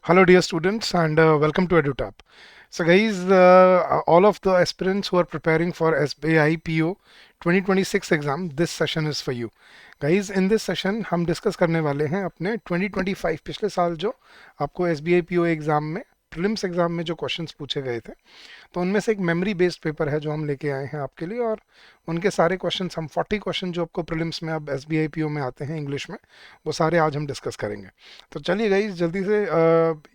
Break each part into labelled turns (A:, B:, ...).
A: Hello, dear students, and welcome to EduTap. So, guys, all of the aspirants who are preparing for SBI PO 2026 exam, this session is for you. Guys, in this session हम discuss करने वाले हैं अपने 2025 पिछले साल जो आपको SBI PO exam में प्रीलिम्स एग्जाम में जो क्वेश्चंस पूछे गए थे, तो उनमें से एक मेमोरी बेस्ड पेपर है जो हम लेके आए हैं आपके लिए। और उनके सारे क्वेश्चंस, हम 40 क्वेश्चन जो आपको प्रीलिम्स में अब SBI PO में आते हैं इंग्लिश में, वो सारे आज हम डिस्कस करेंगे। तो चलिए गाइस, जल्दी से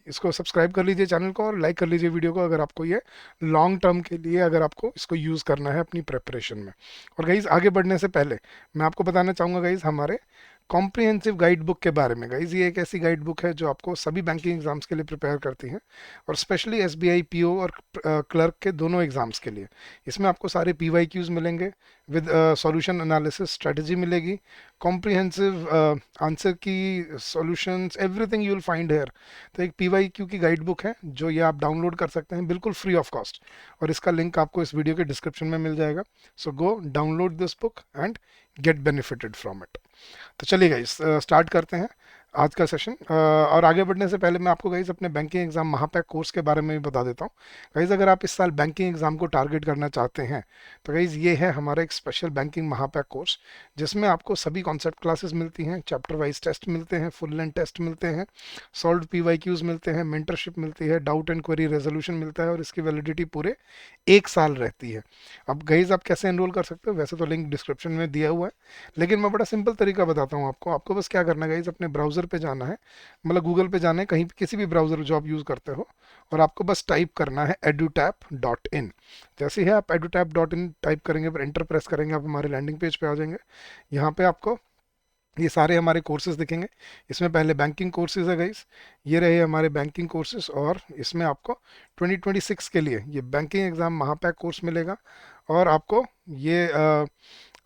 A: इसको सब्सक्राइब कर लीजिए चैनल को और लाइक कर लीजिए वीडियो को, अगर आपको ये लॉन्ग टर्म के लिए अगर आपको इसको यूज़ करना है अपनी प्रेपरेशन में। और गाइस, आगे बढ़ने से पहले मैं आपको बताना चाहूँगा गाइस हमारे कॉम्प्रिहेंसिव गाइड बुक के बारे में। गाइज, ये एक ऐसी गाइड बुक है जो आपको सभी बैंकिंग एग्जाम्स के लिए प्रिपेयर करती है, और स्पेशली SBI PO और क्लर्क के दोनों एग्जाम्स के लिए। इसमें आपको सारे PYQs मिलेंगे विद सॉल्यूशन एनालिसिस स्ट्रेटजी मिलेगी, कॉम्प्रिहेंसिव आंसर की solutions, everything you will find here. तो एक PYQ की गाइड बुक है जो ये आप डाउनलोड कर सकते हैं बिल्कुल फ्री ऑफ कॉस्ट, और इसका लिंक आपको इस वीडियो के डिस्क्रिप्शन में मिल जाएगा। So go download this book and get benefited from it. तो चलिए गाइस, स्टार्ट करते हैं आज का सेशन। और आगे बढ़ने से पहले मैं आपको गाइस अपने बैंकिंग एग्जाम महापैक कोर्स के बारे में भी बता देता हूँ। गाइस, अगर आप इस साल बैंकिंग एग्जाम को टारगेट करना चाहते हैं, तो गाइस ये है हमारा एक स्पेशल बैंकिंग महापैक कोर्स, जिसमें आपको सभी कॉन्सेप्ट क्लासेस मिलती हैं, चैप्टर वाइज टेस्ट मिलते हैं, फुल लेंथ टेस्ट मिलते हैं, सॉल्व PYQs मिलते हैं, मेंटरशिप मिलती है, डाउट एंड क्वेरी रेजोल्यूशन मिलता है, और इसकी वैलिडिटी पूरे 1 साल रहती है। अब गाइस, आप कैसे एनरोल कर सकते हो? वैसे तो लिंक डिस्क्रिप्शन में दिया हुआ है, लेकिन मैं बड़ा सिंपल तरीका बताता हूँ आपको। आपको बस क्या करना है गाइस, अपने ब्राउज़र पे जाना है, मतलब गूगल पे जाना है, कहीं किसी भी ब्राउज़र जो आप यूज़ करते हो, और आपको बस टाइप करना है edutap.in। जैसे ही आप edutap.in टाइप करेंगे, फिर एंटर प्रेस करेंगे, आप हमारे लैंडिंग पेज पे आ जाएंगे। यहाँ पे आपको ये सारे हमारे कोर्सेज दिखेंगे। इसमें पहले बैंकिंग कोर्सेज है गाइस, ये रहे हमारे बैंकिंग कोर्सेज, और इसमें आपको 2026 के लिए ये बैंकिंग एग्जाम महापैक कोर्स मिलेगा। और आपको ये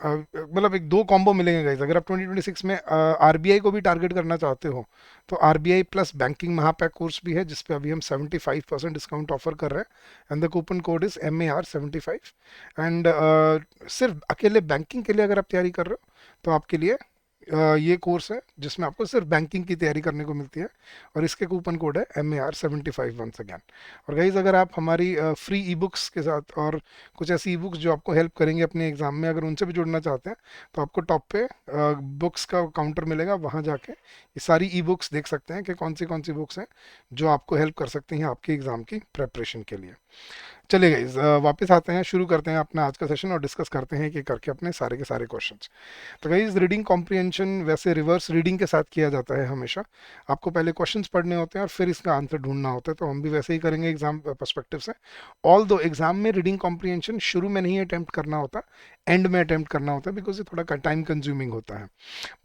A: मतलब एक दो कॉम्बो मिलेंगे गाइस। अगर आप 2026 में RBI को भी टारगेट करना चाहते हो, तो RBI प्लस बैंकिंग महापैक कोर्स भी है, जिसपे अभी हम 75% डिस्काउंट ऑफर कर रहे हैं, and the coupon code is MAR75। And सिर्फ अकेले बैंकिंग के लिए अगर आप तैयारी कर रहे हो, तो आपके लिए ये कोर्स है जिसमें आपको सिर्फ बैंकिंग की तैयारी करने को मिलती है, और इसके कूपन कोड है MAR75 वंस अगैन। और गाइज, अगर आप हमारी फ्री ई बुक्स के साथ और कुछ ऐसी ई बुक्स जो आपको हेल्प करेंगे अपने एग्जाम में, अगर उनसे भी जुड़ना चाहते हैं, तो आपको टॉप पे बुक्स का काउंटर मिलेगा, वहाँ जाके ये सारी ई बुक्स देख सकते हैं कि कौन सी बुक्स हैं जो आपको हेल्प कर सकती हैं आपके एग्जाम की प्रेपरेशन के लिए। चलिए गाइज, वापस आते हैं, शुरू करते हैं अपना आज का सेशन और डिस्कस करते हैं कि करके अपने सारे के सारे क्वेश्चंस। तो गाइज, रीडिंग कॉम्प्रिहेंशन वैसे रिवर्स रीडिंग के साथ किया जाता है हमेशा। आपको पहले क्वेश्चंस पढ़ने होते हैं और फिर इसका आंसर ढूंढना होता है, तो हम भी वैसे ही करेंगे एग्जाम पर्सपेक्टिव से। ऑल दो एग्जाम में रीडिंग कॉम्प्रिहेंशन शुरू में नहीं अटेम्प्ट करना होता, एंड में अटेम्प्ट करना होता है, बिकॉज ये थोड़ा टाइम कंज्यूमिंग होता है।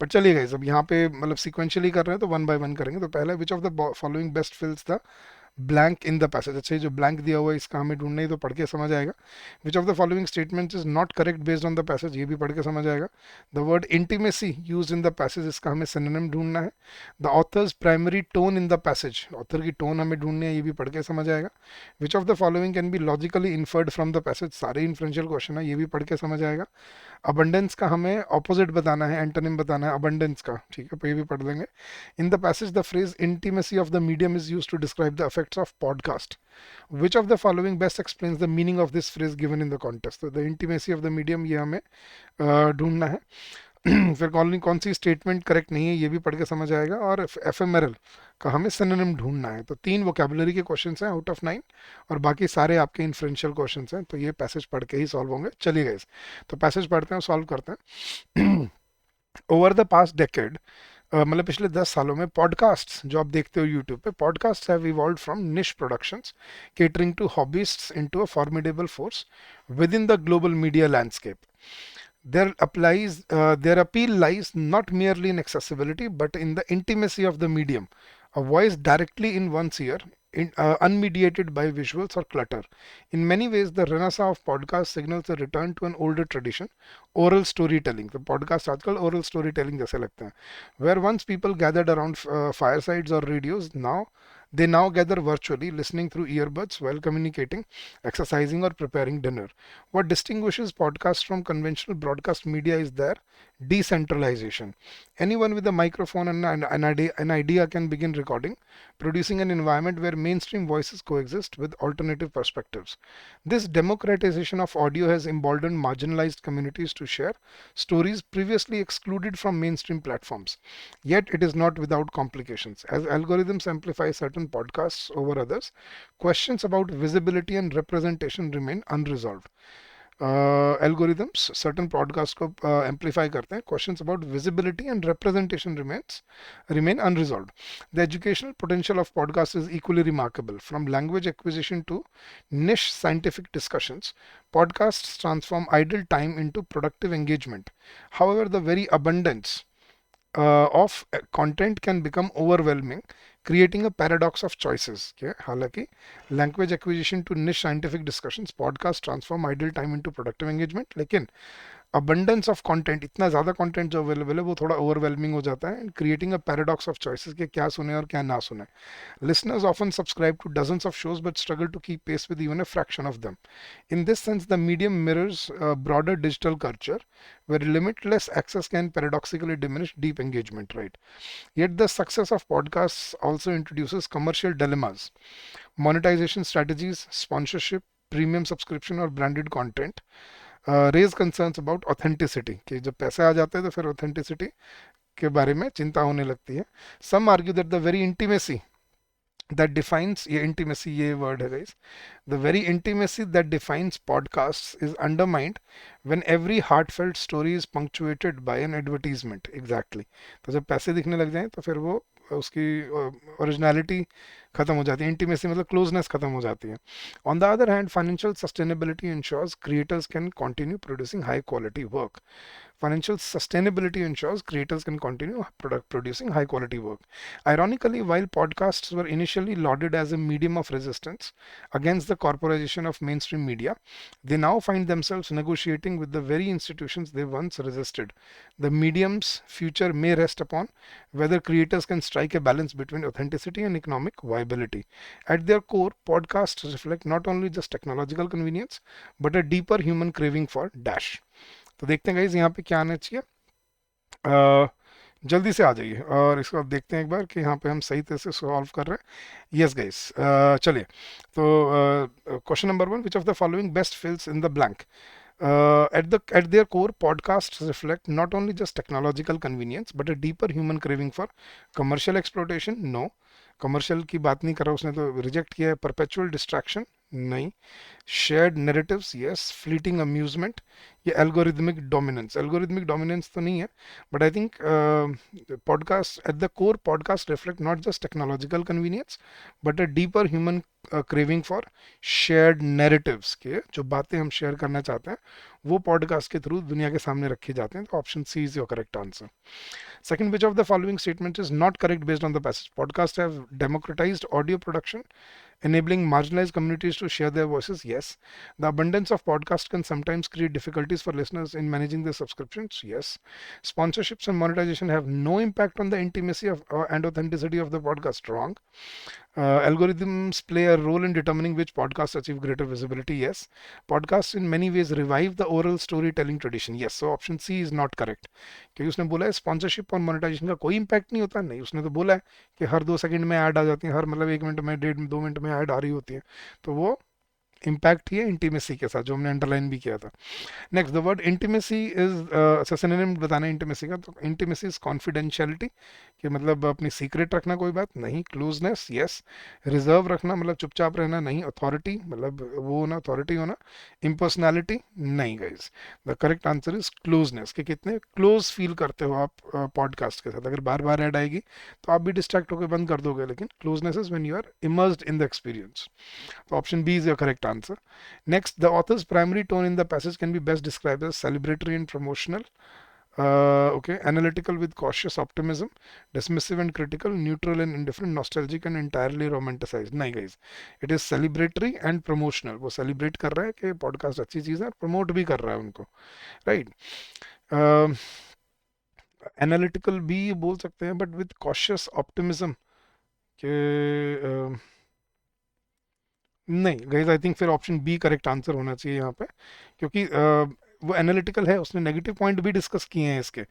A: बट चलिए गाइज, अब यहाँ पे मतलब सिक्वेंशियली कर रहे हैं तो वन बाय वन करेंगे। तो पहला, विच of the following best फिल्स the blank in the passage. अच्छा, ये जो ब्लैंक दिया हुआ है इसका हमें ढूंढना ही, तो पढ़ के समझ आएगा। विच of the following statements is not correct based on the passage, ये भी पढ़ के समझ आएगा। The word intimacy use in the passage, इसका हमें सिनोनिम ढूंढना है। The author's primary tone in the passage, author की टोन हमें ढूंढनी है, ये भी पढ़ के समझ आएगा। विच of the following can be logically inferred from the passage, सारे इन्फ्लुएंशियल क्वेश्चन है, ये भी पढ़ के समझ आएगा। अबंडेंस का हमें ऑपोजिट बताना है, एंटोनिम बताना है अबंडेंस का, ठीक है, तो ये भी पढ़ लेंगे। In the passage, the phrase intimacy of the medium is used to describe the effects of podcast. Which of the following best explains the meaning of this phrase given in the context? तो the intimacy of the medium ये हमें ढूंढना है। फिर कौन सी statement correct नहीं है, ये भी पढ़ के समझ आएगा। और एफएमआरएल का हमें सिनोनिम ढूंढना है। तो 3 वोकेबलरी के क्वेश्चंस हैं आउट ऑफ 9, और बाकी सारे आपके इन्फ्लुएंशियल क्वेश्चंस हैं, तो ये पैसेज पढ़ के ही सॉल्व होंगे। चलिए गाइस, तो पैसेज पढ़ते हैं, सॉल्व करते हैं। ओवर द पास्ट डेकेड, मतलब पिछले 10 सालों में पॉडकास्ट्स जो आप देखते हो यूट्यूब पे, podcasts have evolved from niche productions catering to hobbyists into a formidable force within the global media landscape. Their appeal lies not merely in accessibility but in the intimacy of the medium, a voice directly in one's ear, unmediated by visuals or clutter. In many ways, the renaissance of podcast signals a return to an older tradition, oral storytelling. The podcast आजकल oral storytelling जैसे लगते हैं, where once people gathered around firesides or radios, they now gather virtually, listening through earbuds while communicating, exercising, or preparing dinner. What distinguishes podcasts from conventional broadcast media is their Decentralization. Anyone with a microphone and an idea can begin recording, producing an environment where mainstream voices coexist with alternative perspectives. This democratization of audio has emboldened marginalized communities to share stories previously excluded from mainstream platforms. Yet it is not without complications. As algorithms amplify certain podcasts over others, questions about visibility and representation remain unresolved. Algorithms certain podcasts को amplify करते हैं. Questions about visibility and representation remain unresolved. The educational potential of podcasts is equally remarkable. From language acquisition to niche scientific discussions, podcasts transform idle time into productive engagement. However, the very abundance of content can become overwhelming, creating a paradox of choices. Okay? हालांकि language acquisition to niche scientific discussions, podcast transform idle time into productive engagement, लेकिन abundance of content, इतना ज़्यादा content जो available है वो थोड़ा overwhelming हो जाता है, and creating a paradox of choices कि क्या सुने और क्या ना सुने. Listeners often subscribe to dozens of shows but struggle to keep pace with even a fraction of them. In this sense, the medium mirrors broader digital culture where limitless access can paradoxically diminish deep engagement, right? Yet the success of podcasts also introduces commercial dilemmas. Monetization strategies, sponsorship, premium subscription or branded content raise concerns about authenticity कि जब पैसे आ जाते हैं तो फिर authenticity के बारे में चिंता होने लगती है. Some argue that the very intimacy that defines ये intimacy ये word है guys, the very intimacy that defines podcasts is undermined when every heartfelt story is punctuated by an advertisement. Exactly. तो जब पैसे दिखने लग जाएं तो फिर वो उसकी ओरिजिनलिटी खत्म हो जाती है. इंटीमेसी मतलब क्लोजनेस खत्म हो जाती है. On the other hand financial sustainability ensures creators can continue producing high quality work. Financial sustainability ensures creators can continue producing high quality work. Ironically, while podcasts were initially lauded as a medium of resistance against the corporatization of mainstream media, they now find themselves negotiating with the very institutions they once resisted. The medium's future may rest upon whether creators can strike a balance between authenticity and economic viability. At their core, podcasts reflect not only just technological convenience, but a deeper human craving for dash. तो देखते हैं guys यहाँ पे क्या आना चाहिए. जल्दी से आ जाइए और इसको अब देखते हैं एक बार कि यहाँ पे हम सही तरह से सॉल्व कर रहे हैं. यस गाइज, चलिए. तो question number 1, which of the following best fills in the blank. At their core, podcasts reflect not only just technological convenience but a deeper human craving for commercial exploitation. No. Commercial की बात नहीं कर रहा, उसने तो reject किया है. Perpetual distraction नहीं. Shared narratives yes. Fleeting amusement. ये एल्गोरिथमिक डोमिनेंस तो नहीं है, but I think podcast at the core podcast reflect not just technological convenience but a deeper human craving for shared narratives के जो बातें हम शेयर करना चाहते हैं वो पॉडकास्ट के थ्रू दुनिया के सामने रखे जाते हैं. तो option C is your correct answer. Second, which of the following statements is not correct based on the passage? Podcasts have democratized audio production, enabling marginalized communities to share their voices. Yes. The abundance of podcasts can sometimes create difficulties for listeners in managing their subscriptions. Yes. Sponsorships and monetization have no impact on the intimacy of and authenticity of the podcast. Wrong. Algorithms play a role in determining which podcasts achieve greater visibility. Yes. Podcasts in many ways revive the oral storytelling tradition. Yes. So option C is not correct. क्योंकि उसने बोला है sponsorship और monetization का कोई impact नहीं होता. नहीं, उसने तो बोला है कि हर 2 सेकंड में ऐड आ जाती है, हर मतलब 1 मिनट में 1.5 2 मिनट में ऐड आ रही होती है. तो वो इम्पैक्ट ही है इंटीमेसी के साथ, जो हमने अंडरलाइन भी किया था. Next, the word intimacy is synonym बताना है इंटीमेसी का. तो इंटीमेसी इज कॉन्फिडेंशियलिटी, कि मतलब अपनी सीक्रेट रखना कोई बात नहीं. Closeness yes. रिजर्व रखना मतलब चुपचाप रहना नहीं. अथॉरिटी मतलब वो होना, अथॉरिटी होना. इम्पर्सनैलिटी नहीं guys. The correct answer is closeness, कि कितने क्लोज फील करते हो आप पॉडकास्ट के साथ. अगर बार बार ऐड आएगी तो आप भी डिस्ट्रैक्ट होकर बंद कर दोगे, लेकिन closeness is when you are immersed in the experience. So option B is your correct answer. Next, the author's primary tone in the passage can be best described as celebratory and promotional. Okay, analytical with cautious optimism, dismissive and critical, neutral and indifferent, nostalgic and entirely romanticized. नहीं guys, it is celebratory and promotional. वो celebrate कर रहा है कि podcast अच्छी चीज़ है और promote भी कर रहा है उनको, right? Analytical भी बोल सकते हैं, but with cautious optimism के नहीं गाइज, आई थिंक फिर ऑप्शन बी करेक्ट आंसर होना चाहिए यहाँ पे, क्योंकि वो एनालिटिकल है, उसने नेगेटिव पॉइंट भी डिस्कस किए हैं इसके,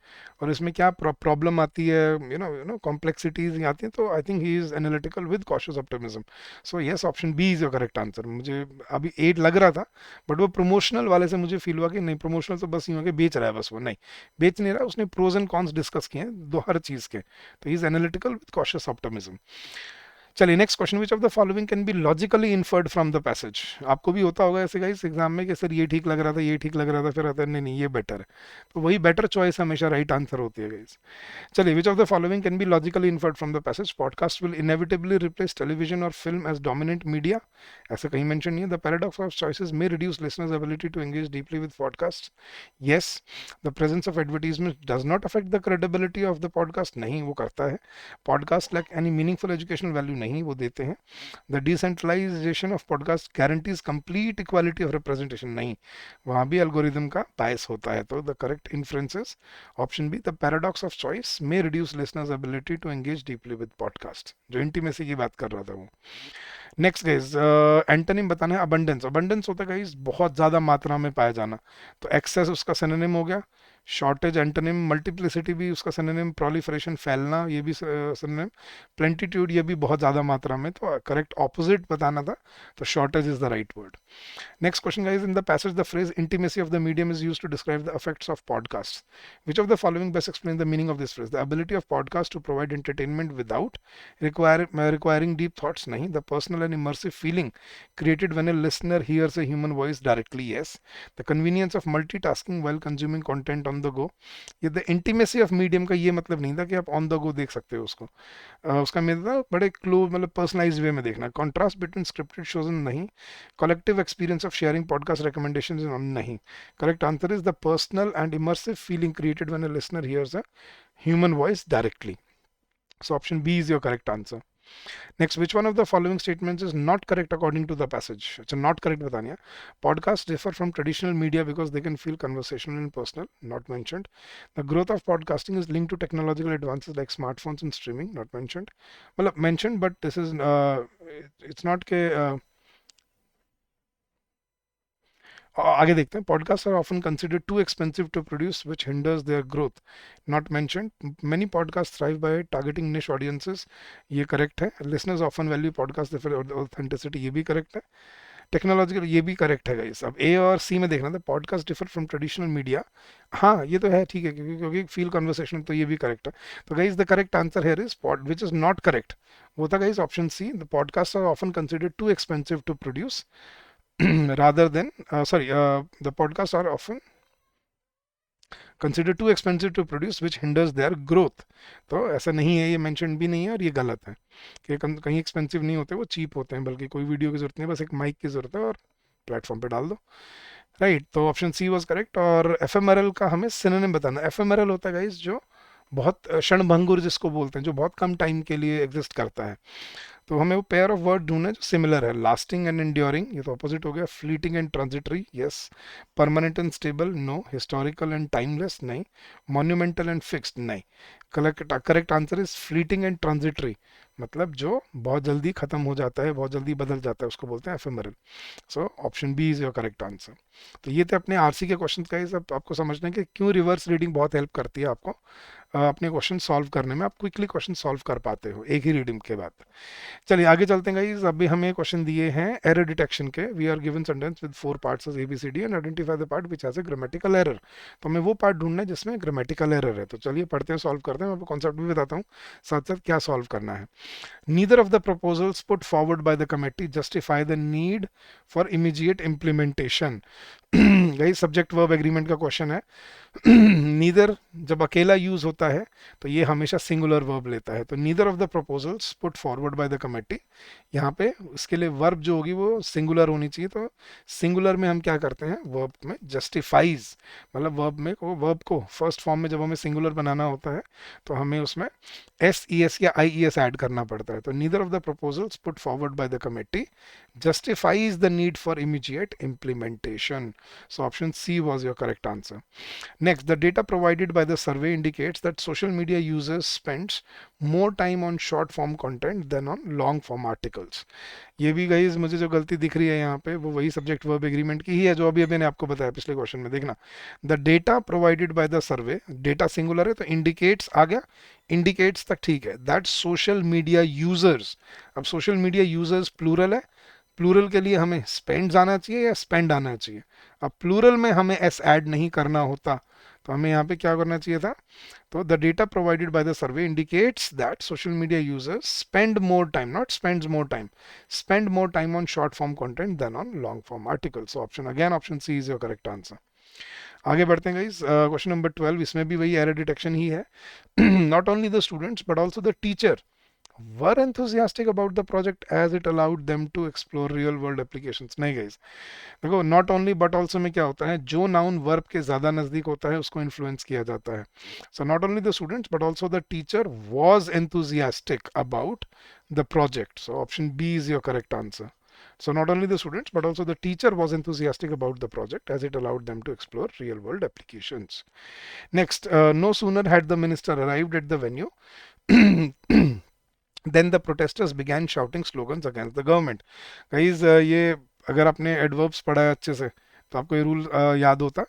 A: और इसमें क्या प्रॉब्लम आती है, कॉम्प्लेक्सिटीज आती हैं, तो I think he is analytical with cautious optimism. So yes, option B is your correct answer. मुझे अभी 8 लग रहा था, बट वो प्रमोशनल वाले से मुझे फील हुआ कि नहीं, प्रमोशनल तो बस यूँ है कि बेच रहा है बस, वो नहीं बेच नहीं रहा, उसने प्रोज एंड कॉन्स डिस्कस किए हैं दो हर चीज़ के, तो he is analytical with cautious optimism. चलिए next question, which of the following can be logically inferred from the passage. आपको भी होता होगा ऐसे गाइस एग्जाम में कि सर ये ठीक लग रहा था, ये ठीक लग रहा था, फिर आता है नहीं नहीं ये बेटर है, तो वही बेटर चॉइस हमेशा राइट आंसर होती है गाइस। चलिए, which of the following can be logically inferred from the passage, podcast will inevitably replace television और फिल्म एज डोमिनेंट मीडिया। ऐसा कहीं मेंशन नहीं है। The paradox of choices may reduce listeners ability to engage deeply with podcast. Yes. The presence of advertisement does not affect the credibility of the podcast. नहीं, वो करता है। Podcast like any meaningful educational value. नहीं, वो देते हैं। The decentralisation of podcast guarantees complete equality of representation. नहीं, वहां भी एल्गोरिदम का बायस होता है। तो the correct inference is option B, the paradox of choice may reduce listeners ability to engage deeply with podcast. जो इंटीमेसी की बात कर रहा था वो। नेक्स्ट गाइज, एंटोनिम बताना है। अबंडेंस, अबंडेंस होता है गाइज बहुत ज्यादा मात्रा में पाया जाना, तो एक्सेस उसका सिनोनिम हो गया। शॉर्टेज एंटोनिम, मल्टीप्लिसिटी भी उसका सिनोनिम, प्रोलिफरेशन फैलना ये भी सिनोनिम, प्लेंटीट्यूड ये भी बहुत ज़्यादा मात्रा में, तो करेक्ट ऑपोजिट बताना था, तो shortage is the right word. Next question, guys. In the passage, the phrase intimacy of the medium is used to describe the effects of podcasts. Which of the following best explains the meaning of this phrase? The ability of podcasts to provide entertainment without requiring deep thoughts. Nahi. The personal and immersive feeling created when a listener hears a human voice directly. Yes. The convenience of multitasking while consuming content on the go. ये the intimacy of medium का ये मतलब नहीं था कि आप on the go देख सकते हो उसको। उसका मतलब बड़े क्लोज, मतलब पर्सनलाइज वे में देखना। कॉन्ट्रास्ट बिटवीन स्क्रिप्टेड शोज नहीं। collective experience of sharing podcast recommendations nahi. Correct answer is the personal and immersive feeling created when a listener hears a human voice directly. So option B is your correct answer. Next, which one of the following statements is not correct according to the passage? It's not correct bataniya. Podcasts differ from traditional media because they can feel conversational and personal. Not mentioned. The growth of podcasting is linked to technological advances like smartphones and streaming. Not mentioned. Well, mentioned, but this is it's not ke आगे देखते हैं। Podcast are often considered too expensive to produce which hinders their growth. Not mentioned. Many podcast thrive by targeting niche audiences. ये correct है। Listeners often value podcast authenticity, ये भी correct है। Technological, ये भी करेक्ट है गाइस। अब ए और सी में देखना था। Podcast differ from traditional media, हाँ ये तो है, ठीक है, क्योंकि फील कन्वर्सेशन, तो ये भी करेक्ट है। तो guys the correct answer here is which is not correct, वो था guys option C. The podcast are often considered too expensive to produce rather than the podcasts are often considered too expensive to produce which hinders their growth। तो ऐसा नहीं है, ये mention भी नहीं है, और ये गलत है कि कहीं एक्सपेंसिव नहीं होते, वो चीप होते हैं, बल्कि कोई वीडियो की जरूरत नहीं है, बस एक माइक की जरूरत है और प्लेटफॉर्म पे डाल दो। राइट, तो ऑप्शन सी वाज करेक्ट। और एफएमआरएल का हमें सिनोनिम बताना। एफएमआरएल होता है गाइस जो बहुत क्षणभंगुर जिसको बोलते हैं, जो बहुत कम टाइम के लिए एग्जिस्ट करता है। तो हमें वो पेयर ऑफ वर्ड ढूंढना है जो सिमिलर है। लास्टिंग एंड एंड्योरिंग, ये तो ऑपोजिट हो गया। Fleeting and transitory, yes. Permanent and stable, no. Historical and timeless, नहीं। मॉन्यूमेंटल एंड फिक्स्ड, नहीं। Correct answer is fleeting and transitory, मतलब जो बहुत जल्दी खत्म हो जाता है, बहुत जल्दी बदल जाता है, उसको बोलते हैं ephemeral. So option B is your correct answer. तो ये थे अपने आरसी के क्वेश्चन का। ये सब आपको समझना है कि क्यों रिवर्स रीडिंग बहुत हेल्प करती है आपको अपने क्वेश्चन सॉल्व करने में। आप क्विकली क्वेश्चन सॉल्व कर पाते हो एक ही रीडिंग के बाद। चलिए आगे चलते हैं गाइस। अभी हमें क्वेश्चन दिए हैं एरर डिटेक्शन के। We are given sentence with 4 parts as ABCD and identify the part which has a grammatical error. तो हमें वो पार्ट ढूंढना है जिसमें ग्रामेटिकल एरर है। तो चलिए पढ़ते हैं, सॉल्व करते हैं। मैं आपको कॉन्सेप्ट भी बताता हूँ, साथ साथ क्या सॉल्व करना है। Neither of the proposals put forward by the committee justify the need for immediate implementation। Guys subject verb agreement का क्वेश्चन है। नीदर जब अकेला यूज होता है तो ये हमेशा सिंगुलर वर्ब लेता है। तो neither of the proposals put forward by the committee, यहाँ पे इसके लिए वर्ब जो होगी वो सिंगुलर होनी चाहिए। तो सिंगुलर में हम क्या करते हैं, वर्ब में जस्टिफाइज, मतलब वर्ब को फर्स्ट फॉर्म में जब हमें सिंगुलर बनाना होता है तो हमें उसमें SES या IES ऐड करना करना पड़ता है. तो neither of the proposals put forward by the committee justifies the need for immediate implementation. So option C was your correct answer. Next, the data provided by the survey indicates that social media users spends more time on short form content than on long form articles. ये भी guys मुझे जो गलती दिख रही है यहाँ पे वो वही सब्जेक्ट वर्ब एग्रीमेंट की ही है जो अभी मैंने आपको बताया पिछले क्वेश्चन में. देखना, the data provided by the survey, data singular है तो इंडिकेट्स आ गया, इंडिकेट्स तक ठीक है, दैट सोशल मीडिया यूजर्स. अब सोशल मीडिया यूजर्स प्लूरल है, प्लूरल के लिए हमें स्पेंड्स आना चाहिए या स्पेंड आना चाहिए. अब प्लूरल में हमें एस ऐड नहीं करना होता तो हमें यहाँ पे क्या करना चाहिए था. तो the data provided by the survey indicates that social media users spend more time, not spends more time, spend more time on short form content than on long form article. So option again option C is your correct answer. आगे बढ़ते हैं guys. Question number 12, इसमें भी वही error detection ही है. Not only the students but also the teacher were enthusiastic about the project as it allowed them to explore real world applications. नहीं guys, देखो not only but also में क्या होता है, जो नाउन वर्ब के ज्यादा नजदीक होता है उसको इन्फ्लुएंस किया जाता है. So not only the students but also the teacher was enthusiastic about the project. So option B is your correct answer. So not only the students but also the teacher was enthusiastic about the project as it allowed them to explore real world applications. Next, no sooner had the minister arrived at the venue then the protesters began shouting slogans against the government. Guys, ये अगर आपने adverbs पढ़ा है अच्छे से तो आपको ये रूल याद होता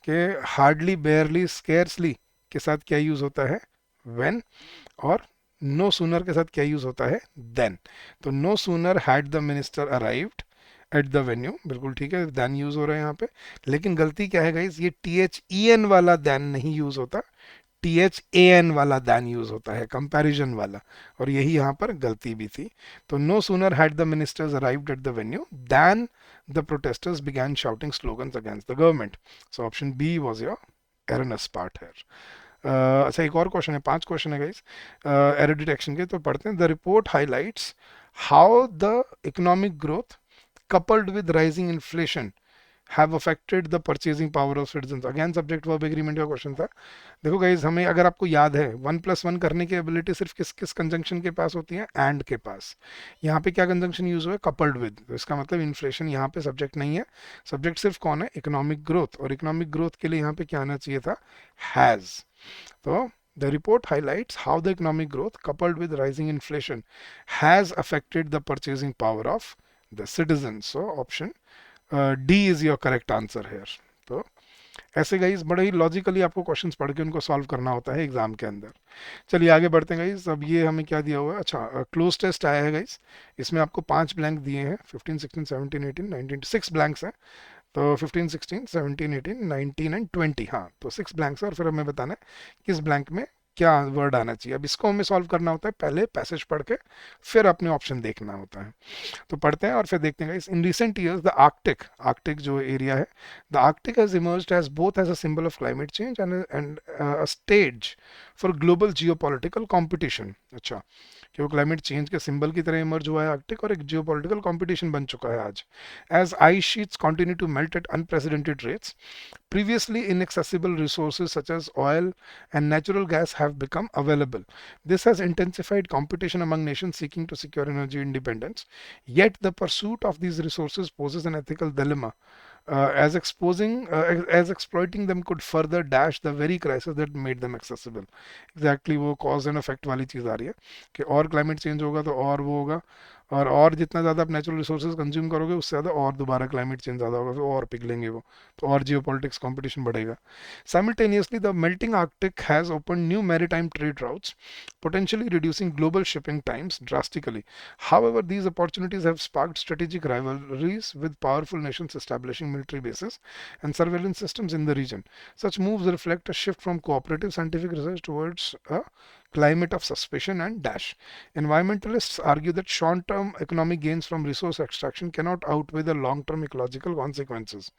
A: कि हार्डली, बेयरली, स्केर्सली के साथ क्या यूज होता है, व्हेन, और नो सूनर के साथ क्या यूज होता है, देन. तो no sooner had the minister arrived at the venue, बिल्कुल ठीक है, देन यूज हो रहा है यहाँ पे. लेकिन गलती क्या है गाइस, ये THEN वाला देन नहीं यूज होता, THAN वाला देन यूज होता है, कंपैरिजन वाला, और यही यहाँ पर गलती भी थी. तो no sooner had the ministers arrived at the venue then the protesters began shouting slogans against the government. So option B was your erroneous part है. अच्छा, एक और क्वेश्चन है, 5 क्वेश्चन है गाइस एरर डिटेक्शन के, तो पढ़ते हैं. The report highlights how the economic growth coupled with rising inflation have affected the purchasing power of citizens. Again subject verb agreement का क्वेश्चन था. देखो गाइज, हमें अगर आपको याद है 1+1 करने की एबिलिटी सिर्फ किस किस कंजंक्शन के पास होती है, एंड के पास. यहाँ पे क्या कंजंक्शन यूज हुआ है, कपल्ड विद. तो इसका मतलब इन्फ्लेशन यहाँ पे सब्जेक्ट नहीं है, सब्जेक्ट सिर्फ कौन है, इकोनॉमिक ग्रोथ. और इकोनॉमिक ग्रोथ के लिए यहाँ पे क्या आना चाहिए था, हैज. तो the report highlights how the economic growth coupled with rising inflation has affected the purchasing power of the citizens. So option D is your correct answer here. तो ऐसे गाइस बड़े ही लॉजिकली आपको क्वेश्चंस पढ़ के उनको solve करना होता है एग्जाम के अंदर. चलिए आगे बढ़ते हैं गाइस. अब ये हमें क्या दिया हुआ है, अच्छा क्लोज टेस्ट आया है गाइस. इसमें आपको 5 ब्लैंक दिए हैं, 15, 16, 17, 18, 19, 6 ब्लैंक्स हैं. तो 15, 16, 17, 18, 19 एंड 20, हाँ तो 6 ब्लैंक्स है. और फिर हमें बताना है किस ब्लैंक में क्या वर्ड आना चाहिए. अब इसको हमें सॉल्व करना होता है, पहले पैसेज पढ़ के फिर अपने ऑप्शन देखना होता है. तो पढ़ते हैं और फिर देखते हैं. In recent years the Arctic, Arctic जो एरिया है, the Arctic has emerged as both as a symbol of climate change and a stage for global geopolitical competition. अच्छा, कि वो क्लाइमेट चेंज के सिंबल की तरह इमर्ज हुआ है आर्कटिक और एक जियोपॉलिटिकल कंपटीशन बन चुका है आज. As ice sheets continue to melt at unprecedented rates, previously inaccessible resources such as oil and natural gas have become available. This has intensified competition among nations seeking to secure energy independence. Yet the pursuit of these resources poses an ethical dilemma, as exploiting them could further dash the very crisis that made them accessible. Exactly वो cause and effect वाली चीज़ आ रही है कि और climate change होगा तो और वो होगा, और जितना ज़्यादा आप नेचुरल रिसोर्सेज कंज्यूम करोगे उससे ज़्यादा और दोबारा क्लाइमेट चेंज ज़्यादा होगा, फिर और पिघलेंगे वो, तो और जियोपॉलिटिक्स कंपटीशन बढ़ेगा. Simultaneously, the melting Arctic has opened new maritime trade routes, potentially reducing global shipping times drastically. However, these opportunities have sparked strategic rivalries with powerful nations establishing military bases and surveillance systems in the region. Such moves reflect a shift from cooperative scientific research towards a climate of suspicion and dash. Environmentalists argue that short-term economic gains from resource extraction cannot outweigh the long-term ecological consequences.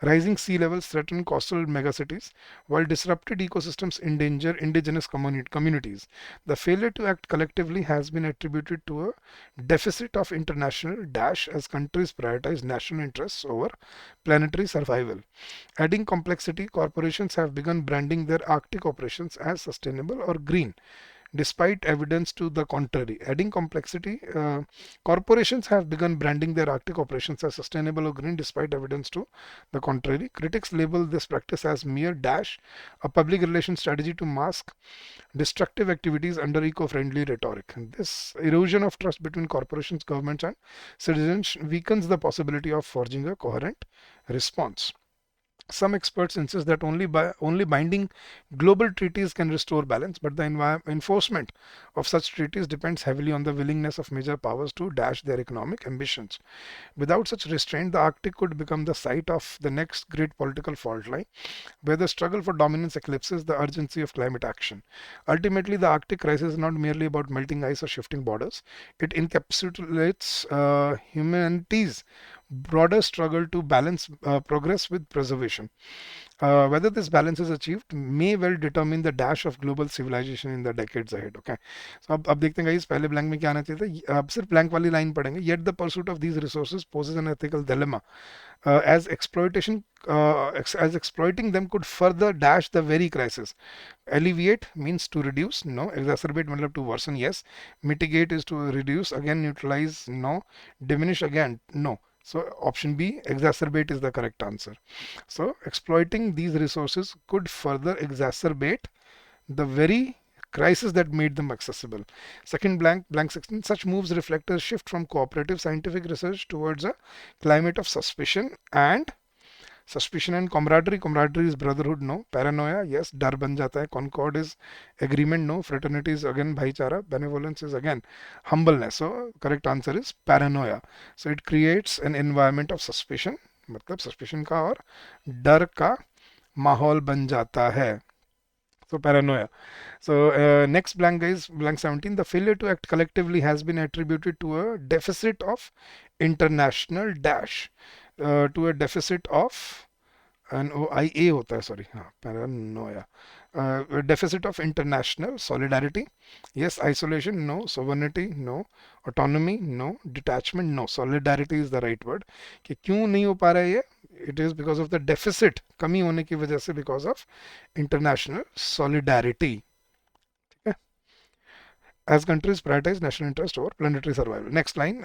A: Rising sea levels threaten coastal megacities, while disrupted ecosystems endanger indigenous communities. The failure to act collectively has been attributed to a deficit of international dash as countries prioritize national interests over planetary survival. Adding complexity, corporations have begun branding their Arctic operations as sustainable or green, despite evidence to the contrary. Adding complexity, corporations have begun branding their Arctic operations as sustainable or green despite evidence to the contrary. Critics label this practice as mere dash, a public relations strategy to mask destructive activities under eco-friendly rhetoric. And this erosion of trust between corporations, governments, and citizens weakens the possibility of forging a coherent response. Some experts insist that only binding global treaties can restore balance, but the enforcement of such treaties depends heavily on the willingness of major powers to dash their economic ambitions. Without such restraint, the Arctic could become the site of the next great political fault line, where the struggle for dominance eclipses the urgency of climate action. Ultimately, the Arctic crisis is not merely about melting ice or shifting borders, it encapsulates humanity's broader struggle to balance progress with preservation. Whether this balance is achieved may well determine the dash of global civilization in the decades ahead. Okay, so अब देखते हैं guys, पहले blank में क्या आना चाहिए था, अब सिर्फ blank वाली line पढ़ेंगे. Yet the pursuit of these resources poses an ethical dilemma, as exploiting them could further dash the very crisis. Alleviate means to reduce, no. Exacerbate मतलब to worsen, yes. Mitigate is to reduce, again. Neutralize, no. Diminish, again, no. So option B, exacerbate, is the correct answer. So exploiting these resources could further exacerbate the very crisis that made them accessible. Second blank, blank 16, such moves reflect a shift from cooperative scientific research towards a climate of suspicion and camaraderie. Camaraderie is brotherhood, no. Paranoia, yes. डर बन जाता है. Concord is agreement, no. Fraternity is again भाईचारा. Benevolence is again humbleness. So correct answer is paranoia. So it creates an environment of suspicion, मतलब suspicion का और डर का माहौल बन जाता है. So paranoia. So next blank guys, blank 17. The failure to act collectively has been attributed to a deficit of international dash, to a deficit of N O I A होता है, सॉरी, हाँ, paranoia. Deficit of international solidarity, yes. Isolation, no. Sovereignty, no. Autonomy, no. Detachment, no. Solidarity is the right word. कि क्यों नहीं हो पा रहा है ये? It is because of the deficit, कमी होने की वजह से, बिकॉज ऑफ इंटरनेशनल सॉलिडारिटी. ठीक है. As countries prioritize national interest over planetary survival. Next line,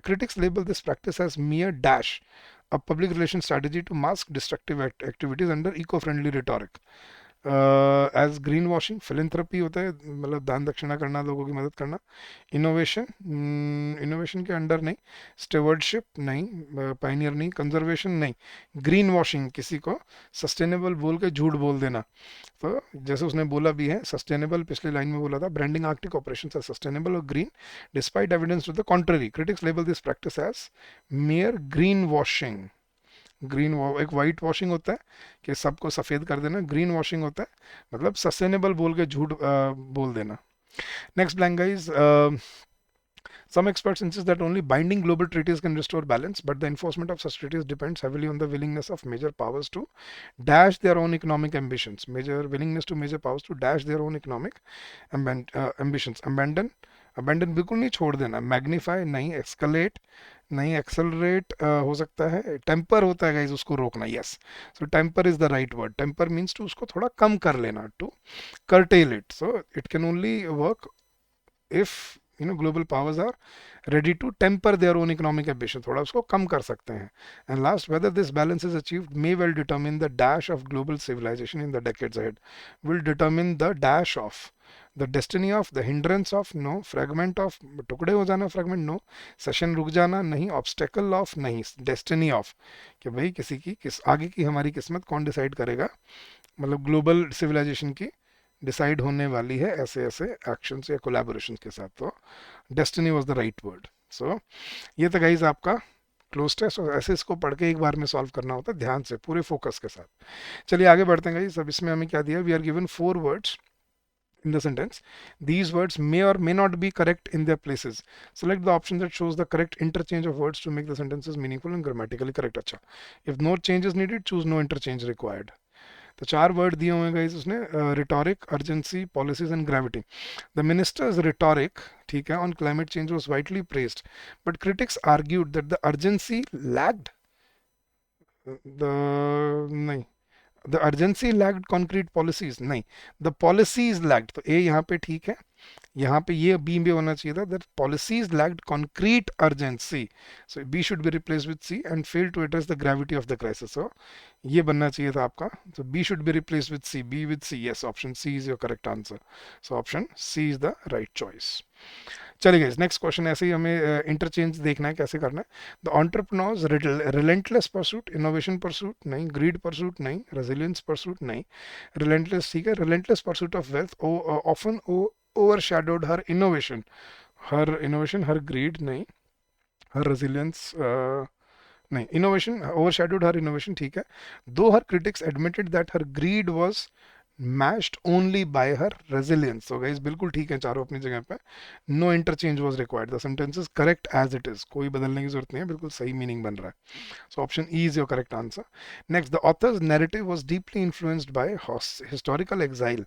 A: critics label this practice as mere dash, a public relations strategy to mask destructive activities under eco-friendly rhetoric. As green washing, philanthropy होता है, मतलब दान दक्षिणा करना, लोगों की मदद करना. इनोवेशन, इनोवेशन के अंडर नहीं. स्टेवर्डशिप नहीं. पाइनियर नहीं. कंजर्वेशन नहीं. ग्रीन वॉशिंग, किसी को सस्टेनेबल बोल के झूठ बोल देना. तो जैसे उसने बोला भी है, सस्टेनेबल पिछले लाइन में बोला था, branding Arctic operation as sustainable और green despite evidence to the contrary. Critics label this practice as mere green washing. Green एक वाइट वॉशिंग होता है कि सबको सफ़ेद कर देना. ग्रीन वॉशिंग होता है मतलब सस्टेनेबल बोल के झूठ बोल देना. Next blank guys, some experts insist that only binding global treaties can restore balance, but the enforcement of such treaties depends heavily on the willingness of major powers to dash their own economic ambitions. Major powers to dash their own economic ambitions. Abandon बिल्कुल नहीं छोड़ देना. Magnify नहीं. Escalate नहीं. Accelerate हो सकता है. Temper होता है गाइज, उसको रोकना. Yes. So temper is the right word. Temper means to उसको थोड़ा कम कर लेना, to curtail it. So it can only work if global powers are ready to temper their own economic ambition. थोड़ा उसको कम कर सकते हैं. And last, whether this balance is achieved may well determine the dash of global civilization in the decades ahead. Will determine the dash of, the destiny of, the hindrance of, no. Fragment of, टुकड़े हो जाना, fragment, no. Session रुक जाना, नहीं. Obstacle of, नहीं. Destiny of, कि भाई किसी की आगे की हमारी किस्मत कौन डिसाइड करेगा, मतलब ग्लोबल सिविलाइजेशन की डिसाइड होने वाली है ऐसे ऐसे एक्शंस या कोलैबोरेशंस के साथ. तो destiny was the right word. So ये था गाइज आपका क्लोज टेस्ट, और ऐसे इसको पढ़ के एक बार में सॉल्व करना होता है, ध्यान से, पूरे फोकस के साथ. चलिए आगे बढ़ते हैं गाइज. अब इसमें हमें क्या दिया? We are given 4 words in the sentence. These words may or may not be correct in their places. Select the option that shows the correct interchange of words to make the sentences meaningful and grammatically correct. अच्छा, if no change is needed, choose no interchange required. तो 4 word दिए हुए guys उसने. Rhetoric, urgency, policies and gravity. The minister's rhetoric, ठीक है, on climate change was widely praised, but critics argued that the urgency lagged the, नहीं, the urgency lagged concrete policies, नहीं, the policies lagged, तो A यहाँ पे ठीक है, यहाँ पे ये बी भी होना चाहिए था, that policies lacked concrete urgency, so B should be replace with C, and fail to address the gravity of the crisis, so ये बनना चाहिए था आपका, so B should be replace with C, B with C, yes, option C is your correct answer, so option C is the right choice. चलिए next question, ऐसे ही हमें interchange देखना है कैसे करना है। The entrepreneurs relentless pursuit, innovation pursuit नहीं, ग्रीड परसूट नहीं, रेजिलियंस परसूट नहीं, रिलेंटलेस ठीक है, relentless pursuit of wealth often overshadowed her innovation, her greed नहीं, her resilience नहीं, innovation overshadowed her innovation ठीक है, though her critics admitted that her greed was matched only by her resilience, so guys बिल्कुल ठीक है चारों अपनी जगह पे, no interchange was required, the sentence is correct as it is, कोई बदलने की जरूरत नहीं है, बिल्कुल सही मीनिंग बन रहा है, so option E is your correct answer. Next, the author's narrative was deeply influenced by historical exile,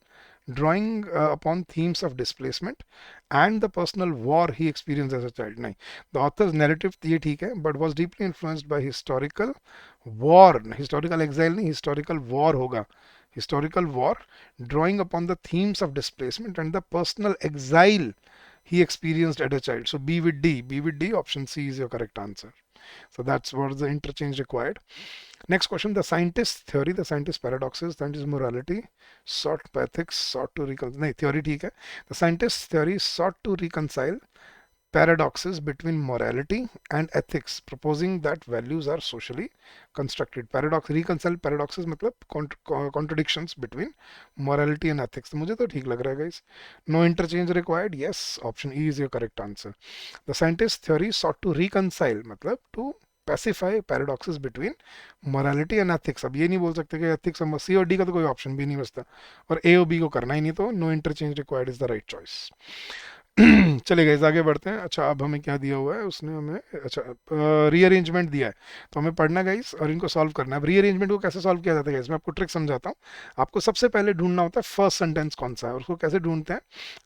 A: drawing upon themes of displacement and the personal war he experienced as a child, नहीं, the author's narrative ये ठीक है, but was deeply influenced by historical war, historical exile नहीं, historical war होगा, historical war, drawing upon the themes of displacement and the personal exile he experienced as a child. So B with D, B with D, option C is your correct answer. So that's what the interchange required. Next question, the scientist theory, the scientist paradoxes, that is morality, sought ethics, sought to reconcile, no, theory ठीक है, the scientist theory sought to reconcile paradoxes between morality and ethics, proposing that values are socially constructed. Paradox, reconcile paradoxes मतलब contradictions between morality and ethics, तो मुझे तो ठीक लग रहा है guys, no interchange required, yes, option E is your correct answer. The scientist theory sought to reconcile मतलब to pacify paradoxes between morality and ethics, अब ये नहीं बोल सकते कि ethics और C और D का तो कोई ऑप्शन भी नहीं बचता, और A और B को करना ही नहीं, तो no interchange required is the right choice. चले गए आगे बढ़ते हैं। अच्छा, अब हमें क्या दिया हुआ है उसने हमें, अच्छा रीअरेंजमेंट दिया है, तो हमें पढ़ना गाइस और इनको सॉल्व करना है। अब रीअरेंजमेंट को कैसे सॉल्व किया जाता है गाइस, मैं आपको ट्रिक समझाता हूँ। आपको सबसे पहले ढूंढना होता है फर्स्ट सेंटेंस कौन सा है, और उसको कैसे ढूंढते हैं,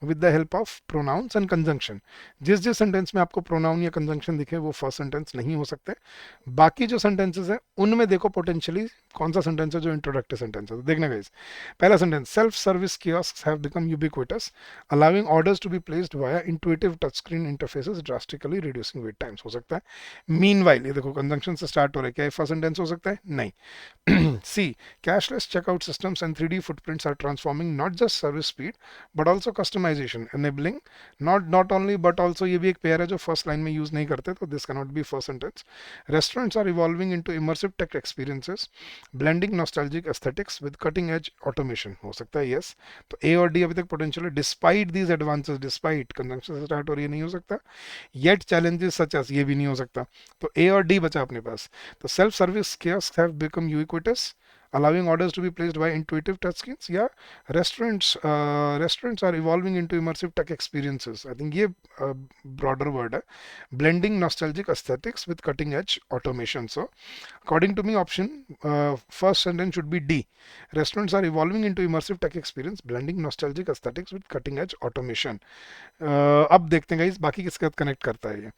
A: with the help of pronouns and conjunction. जिस जिस सेंटेंस में आपको प्रोनाउन या कंजंक्शन दिखे वो फर्स्ट सेंटेंस नहीं हो सकते। बाकी जो सेंटेंसेस है उनमें देखो पोटेंशियली कौन सा सेंटेंस है जो इंट्रोडक्टिव सेंटेंस है, तो देखना गाइस। पहला sentence, self service kiosks have become ubiquitous, allowing orders to be placed via intuitive touchscreen interfaces, drastically reducing wait times, हो सकता है। मीनवाइल, ये देखो कंजंक्शन से स्टार्ट हो रहा है, क्या ये फर्स्ट सेंटेंस हो सकता है, नहीं। C, cashless checkout systems and 3D footprints are transforming not just service speed but also customization, enabling not only but also, ये भी एक पेयर है जो फर्स्ट लाइन में यूज नहीं करते, तो this cannot be first sentence. Restaurants are evolving into immersive tech experiences, blending nostalgic aesthetics with cutting edge automation, हो सकता है, yes। तो ए और डी अभी तक पोटेंशियल है, despite these advances, despite conjunction से स्टार्ट और ये नहीं हो सकता, येट चैलेंजेस सच एज, ये भी नहीं हो सकता, तो ए और डी बचा अपने पास। तो self service kiosk have become ubiquitous, allowing orders to be placed by intuitive touchscreens, या restaurants are evolving into immersive tech experiences, I think ये broader word है, blending nostalgic aesthetics with cutting edge automation, so according to me option first sentence should be D, restaurants are evolving into immersive tech experience blending nostalgic aesthetics with cutting edge automation। अब देखते हैं guys बाकी किसके साथ connect करता है ये।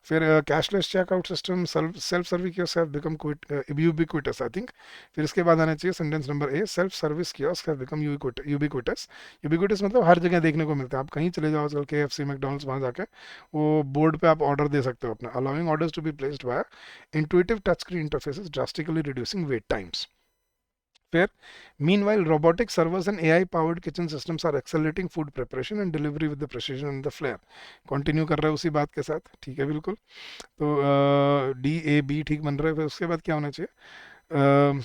A: फिर cashless checkout system, self service kiosk have become ubiquitous, I think. फिर इसके बाद आना चाहिए sentence number A, self service kiosk have become ubiquitous. Ubiquitous मतलब हर जगह देखने को मिलता है, आप कहीं चले जाओ आजकल KFC मैकडॉनल्ड्स, वहाँ जाके वो बोर्ड पे आप ऑर्डर दे सकते हो अपना, allowing orders to be placed by intuitive touch screen interfaces, drastically reducing wait times. Fair. Meanwhile, robotic servers and AI-powered kitchen systems are accelerating food preparation and delivery with the precision and the flair. Continue कर रहा है उसी बात के साथ, ठीक है बिल्कुल। तो डी ए बी ठीक बन रहा है, फिर उसके बाद क्या होना चाहिए,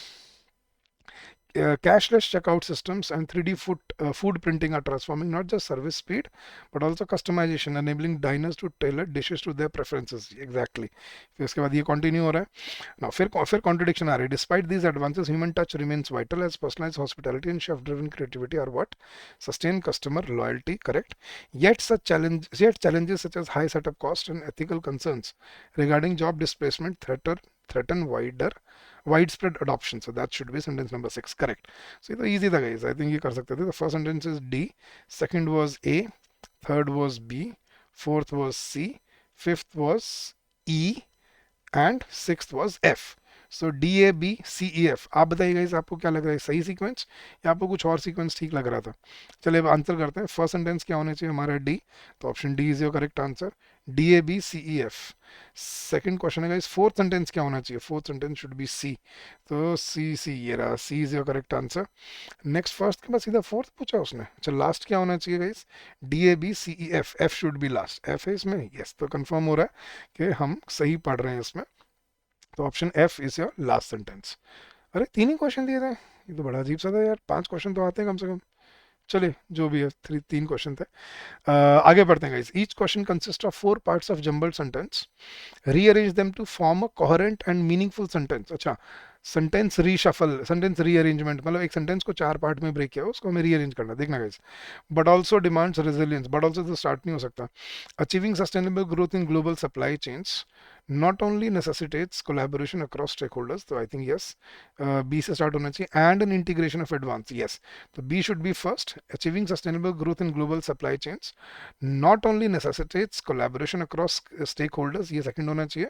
A: cashless checkout systems and 3D food printing are transforming not just service speed but also customization, enabling diners to tailor dishes to their preferences, exactly। फिर उसके बाद ये continue हो रहा है now, फिर contradiction आ रही है, despite these advances human touch remains vital as personalized hospitality and chef driven creativity are what sustain customer loyalty, correct। Yet challenges such as high setup cost and ethical concerns regarding job displacement threaten widespread adoption, so that should be sentence number 6, correct। So ये तो easy था guys, I think ये कर सकते थे। The first sentence is D, second was A, third was B, fourth was C, fifth was E, and sixth was F। So DABCEF, आप बताइए guys आपको क्या लग रहा है, सही सीक्वेंस या आपको कुछ और सीक्वेंस ठीक लग रहा था? चलिए अब आंसर करते हैं। फर्स्ट सेंटेंस क्या होना चाहिए हमारा, डी, तो option D is your correct answer, DABCEF। Second question है गाइस, फोर्थ सेंटेंस क्या होना चाहिए, fourth sentence should be C, तो सी ये रहा, C is your correct answer. Next first के बाद सीधा फोर्थ पूछा उसने। अच्छा लास्ट क्या होना चाहिए guys, DABCEF, F should be last, F है इसमें, यस, तो कंफर्म हो रहा है कि हम सही पढ़ रहे हैं इसमें, तो option F is your last sentence. अरे तीन ही क्वेश्चन दिए थे, ये तो बड़ा अजीब सा था यार, 5 क्वेश्चन तो आते हैं कम से कम। चलिए जो भी है, तीन क्वेश्चन थे। आगे बढ़ते हैं guys. Each question consist of 4 parts of jumbled sentence, rearrange them to form a coherent and meaningful sentence. अच्छा, सेंटेंस रीशफल, सेंटेंस रीअरेंजमेंट, मतलब एक सेंटेंस को 4 पार्ट में ब्रेक किया उसको हमें रीअरेंज करना, देखना guys. But also demands resilience, but also तो स्टार्ट नहीं हो सकता। Achieving sustainable growth in global supply chains not only necessitates collaboration across stakeholders, so I think yes, B से start होना चाहिए, and an integration of advance, yes, so B should be first. Achieving sustainable growth in global supply chains not only necessitates collaboration across stakeholders, ये second होना चाहिए,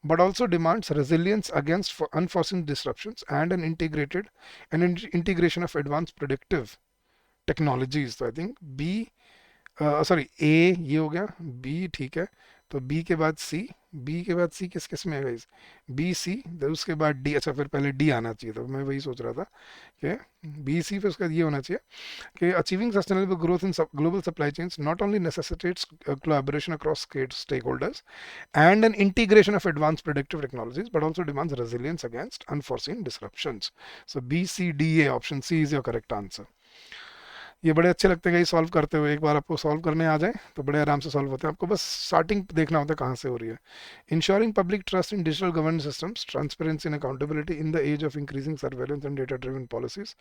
A: but also demands resilience against unforeseen disruptions and an integration of advanced predictive technologies, तो I think B, sorry ए ये हो गया, B ठीक है, तो बी के बाद सी, बी के बाद सी किस किस में है गाइस, बी सी, तो उसके बाद डी, अच्छा फिर पहले डी आना चाहिए, तो मैं वही सोच रहा था कि बी सी, फिर उसके बाद ये होना चाहिए कि achieving sustainable growth in global supply chains not only necessitates collaboration across stakeholders and an integration of advanced predictive technologies, but also demands resilience against unforeseen disruptions. So B, C, D, A, option C is your correct answer. ये बड़े अच्छे लगते हैं ये solve करते हुए, एक बार आपको सॉल्व करने आ जाए तो बड़े आराम से सॉल्व होते हैं, आपको बस स्टार्टिंग देखना होता है कहाँ से हो रही है। Ensuring public trust in digital governance systems, transparency and accountability in the age of increasing surveillance and data driven policies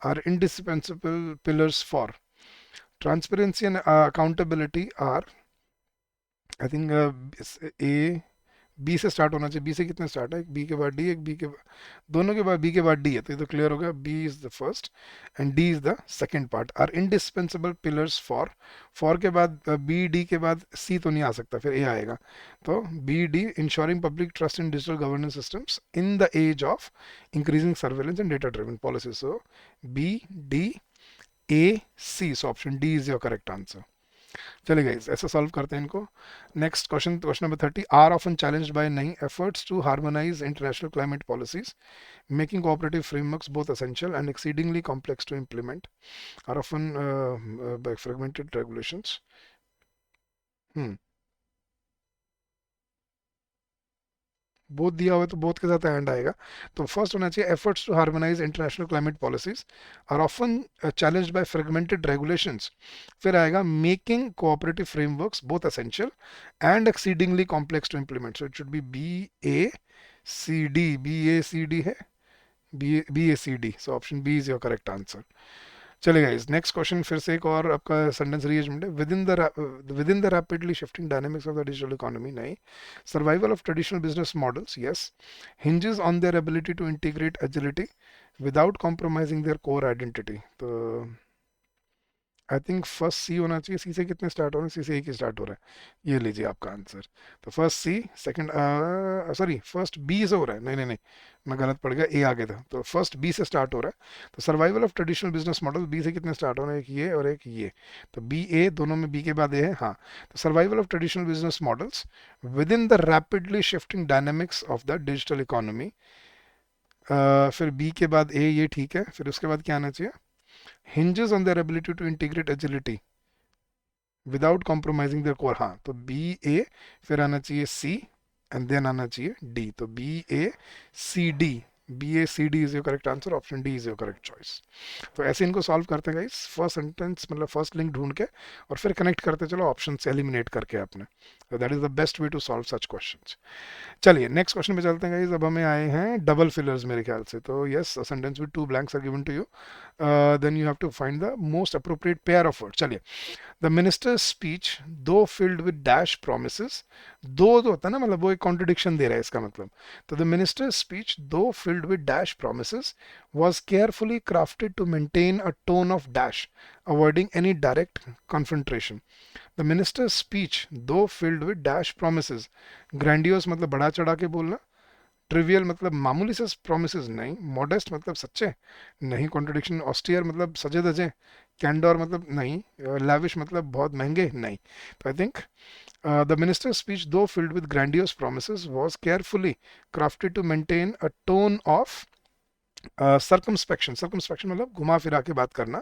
A: are indispensable pillars for transparency and accountability are, I think A, B से start होना चाहिए, B से कितने start है, एक B के बाद D, एक बी के दोनों के बाद बी के बाद डी है, तो ये तो क्लियर हो गया, B is the first and D is the second part, are indispensable pillars for के बाद बी डी के बाद सी तो नहीं आ सकता, फिर ए आएगा, तो B D, ensuring public trust in digital governance systems in the age of increasing surveillance and data driven policy, so B D A C, so option D is your correct answer. चलिए guys ऐसे solve करते हैं इनको। Next question, question number 30, are often challenged by नई efforts to harmonise international climate policies, making cooperative frameworks both essential and exceedingly complex to implement, are often bye fragmented regulations. Both दिया हुआ है तो both के साथ and आएगा, तो first होना चाहिए efforts to harmonise international climate policies are often challenged by fragmented regulations, फिर आएगा making cooperative frameworks both essential and exceedingly complex to implement, so it should be BACD, BACD है, BACD, so option B is your correct answer. चलेगा इस next question, फिर से एक और आपका सेंटेंस रीअरेंजमेंट है, within the rapidly shifting dynamics of the digital economy, नहीं, survival of traditional business models, yes, hinges on their ability to integrate agility without compromising their core identity, तो I think first सी होना चाहिए, सी से कितने start हो रहे हैं, सी से एक ही स्टार्ट हो रहा है, ये लीजिए आपका आंसर, तो फर्स्ट सी, सेकंड, सॉरी फर्स्ट बी से हो रहा है, नहीं नहीं नहीं मैं गलत पड़ गया, ए आगे था, तो फर्स्ट बी से स्टार्ट हो रहा है, तो survival of traditional business model, B से कितने स्टार्ट हो रहे हैं, एक ये और एक ये, तो बी ए दोनों में बी के बाद ए है, हाँ, तो survival of traditional business models with in the rapidly shifting dynamics of the digital economy, फिर बी के बाद ए, ये ठीक है, फिर उसके बाद क्या आना चाहिए, hinges on their ability to integrate agility without compromising their core, हाँ, तो बी ए, फिर आना चाहिए सी एंड देन आना चाहिए डी, तो BACD, BACD is your correct answer, option D is your correct choice. तो ऐसे इनको सॉल्व करते हैं गाइस, फर्स्ट सेंटेंस मतलब फर्स्ट लिंक ढूंढ के और फिर कनेक्ट करते चलो ऑप्शन से एलिमिनेट करके आपने, तो that is the best way to solve such questions. चलिए नेक्स्ट क्वेश्चन पे चलते हैं गाइस, अब हमें आए हैं डबल फिलर्स मेरे ख्याल से, तो yes, sentence with 2 blanks are given to you, then you have to find the most appropriate pair of word. चलिए, the minister's speech though filled with dash promises, though तो होता है ना, मतलब वो एक कॉन्ट्रडिक्शन दे रहा है इसका मतलब, तो the minister's speech though filled with dash promises was carefully crafted to maintain a tone of dash, avoiding any direct confrontation. The minister's speech, though filled with dash promises, grandiose मतलब बड़ा चढ़ा के बोलना, ट्रिवियल मतलब मामूली से promises नहीं, modest मतलब सच्चे नहीं, कॉन्ट्रडिक्शन, ऑस्टियर मतलब सजे धजे, कैंडोर मतलब नहीं, लैविश मतलब बहुत महंगे नहीं। तो I think the minister's speech, though filled with grandiose promises, was carefully crafted to maintain a tone of सर्कमस्पेक्शन। सर्कमस्पेक्शन मतलब घुमा फिरा के बात करना,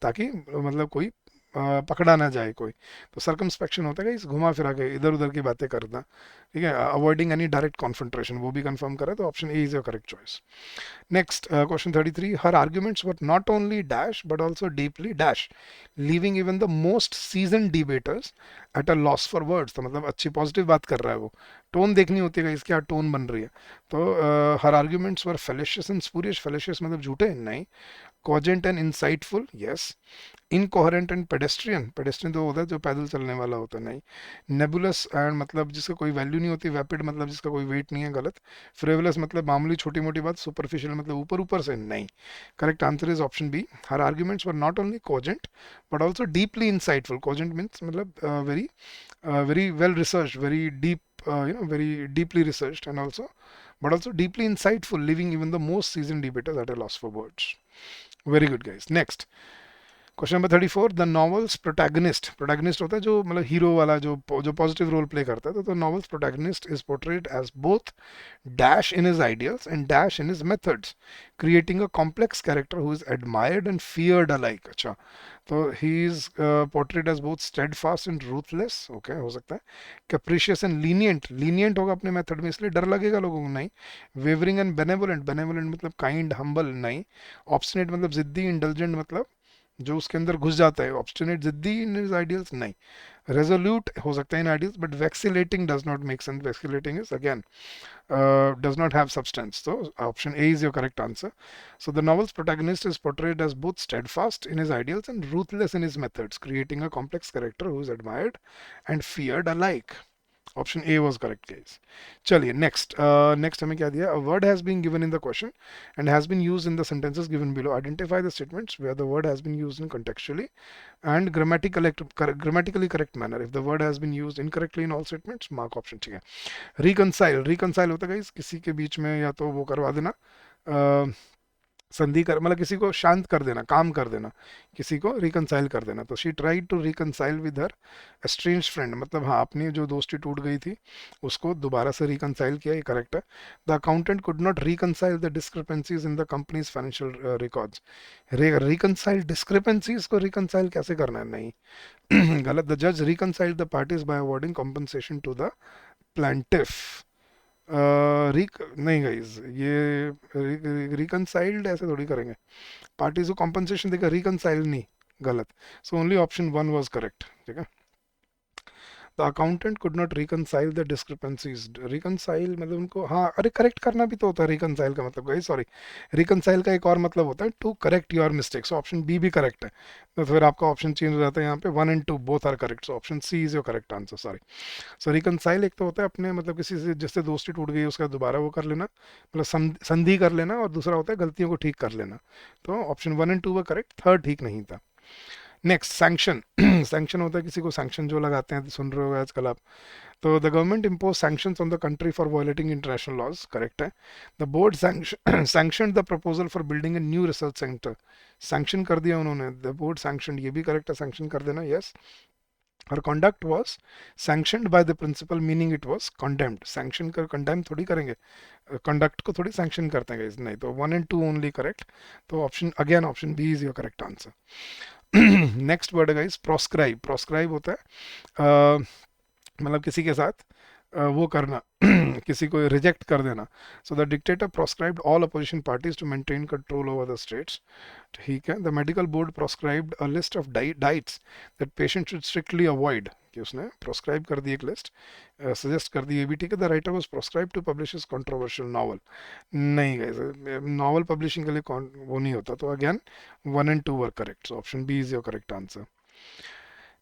A: ताकि मतलब कोई पकड़ा ना जाए कोई। तो सर्कमस्पेक्शन होता है कि इस घुमा फिरा के इधर उधर की बातें करना, ठीक है, अवॉइडिंग एनी डायरेक्ट कॉन्फ्रंट्रेशन, वो भी कंफर्म करें, तो option A is your correct choice. Next, question 33. Her arguments were not only dash but also deeply dash, leaving even the most seasoned debaters at a loss for words. तो मतलब अच्छी positive बात कर रहा है वो, टोन देखनी होती है इसकी, क्या टोन बन रही है। तो हर arguments were fallacious and spurious, fallacious मतलब झूठे नहीं, cogent and insightful yes, incoherent and pedestrian, pedestrian तो होता है जो पैदल चलने वाला होता है नहीं, नेबुलस एंड मतलब जिसका कोई वैल्यू नहीं होती, वैपिड मतलब जिसका कोई वेट नहीं है गलत, फ्रेवलस मतलब मामूली छोटी मोटी बात, सुपरफिशियल मतलब ऊपर ऊपर से नहीं। Correct answer is option B, her arguments were not only cogent but also deeply insightful. Cogent means मतलब very well researched, very deep, very deeply researched, and also, but also deeply insightful, leaving even the most seasoned debaters at a loss for words. Very good, guys. Next. Question number 34, the novels protagonist, protagonist होता है जो मतलब hero वाला जो positive role play करता है, तो novel's protagonist is portrayed as both dash in his ideals and dash in his methods, creating a complex character who is admired and feared alike. अच्छा, तो he is portrayed as both steadfast and ruthless, okay, हो सकता है, capricious and lenient, lenient होगा अपने method में इसलिए डर लगेगा लोगों को नहीं, wavering and benevolent, benevolent मतलब kind, humble नहीं, obstinate मतलब जिद्दी, indulgent मतलब जो उसके अंदर घुस जाता है, ऑब्स्टिनेट जिद्दी इन हिज आइडियल्स नहीं, रेजोल्यूट हो सकता है in ideals but vacillating does not make sense, vacillating is again does not have substance. So option A is your correct answer. So the novel's protagonist is portrayed as both steadfast in his ideals and ruthless in his methods, creating a complex character who is admired and feared alike. Option A was correct guys. चलिए next, next हमें क्या दिया, a word has been given in the question and has been used in the sentences given below, identify the statements where the word has been used in contextually and grammatically correct manner. If the word has been used incorrectly in all statements, mark option, ठीक है। Reconcile, reconcile होता है guys किसी के बीच में या तो वो करवा देना, संधि कर मतलब किसी को शांत कर देना, काम कर देना, किसी को रिकनसाइल कर देना। तो she tried to reconcile with her estranged friend, मतलब हाँ अपनी जो दोस्ती टूट गई थी उसको दोबारा से रिकनसाइल किया, ये करेक्ट है। The accountant could not reconcile the discrepancies in the company's financial records, reconcile discrepancies को रिकनसाइल कैसे करना है, नहीं गलत। द जज reconcile the parties by awarding compensation to the plaintiff, रिक नहीं गाइज, ये रिकनसाइल्ड ऐसे थोड़ी करेंगे, पार्टीज को कॉम्पनसेशन देकर रिकनसाइल नहीं, गलत। So only option one was correct, ठीक है। The accountant could not reconcile the discrepancies, reconcile मतलब उनको, हाँ अरे करेक्ट करना भी तो होता है रिकनसाइल का मतलब, गाइस सॉरी, रिकनसाइल का एक और मतलब होता है to correct your mistakes, option B भी करेक्ट है, तो फिर आपका ऑप्शन चेंज हो जाता है यहाँ पे, one and two both are correct, so option C is your correct answer, sorry. So reconcile एक तो होता है अपने मतलब किसी से जिससे दोस्ती टूट गई उसका दोबारा वो कर लेना, मतलब संधि कर लेना, और दूसरा होता है गलतियों को ठीक कर लेना। तो option one and two were correct, third ठीक नहीं था। नेक्स्ट, सैंक्शन, सैंक्शन होता है किसी को सैंक्शन जो लगाते हैं, तो सुन रहे हो आजकल आप, तो the government impose sanctions on the country for violating international laws, correct है। The board sanction the proposal for building a new research centre, sanction कर दिया उन्होंने, द बोर्ड सैंक्शन, ये भी करेक्ट है, सैंक्शन कर देना, yes. her conduct was sanctioned by the principal, meaning it was condemned, sanction कर condemn थोड़ी करेंगे, conduct को थोड़ी sanction करते हैं guys, नहीं, तो one and two only correct, तो option again option B is your correct answer. Next word है गाइस, प्रोस्क्राइब, प्रोस्क्राइब होता है मतलब किसी के साथ वो करना, किसी को रिजेक्ट कर देना। So the dictator proscribed all opposition parties to maintain control over the states, ठीक है। The medical board proscribed a list of diets that patient should strictly avoid, कि उसने प्रोस्क्राइब कर दी एक लिस्ट, सजेस्ट कर दी, ये भी ठीक है। The writer was proscribe to publish his controversial novel, नहीं गाइस नॉवल पब्लिशिंग के लिए वो नहीं होता, तो again one and two were correct, so option B is your correct answer.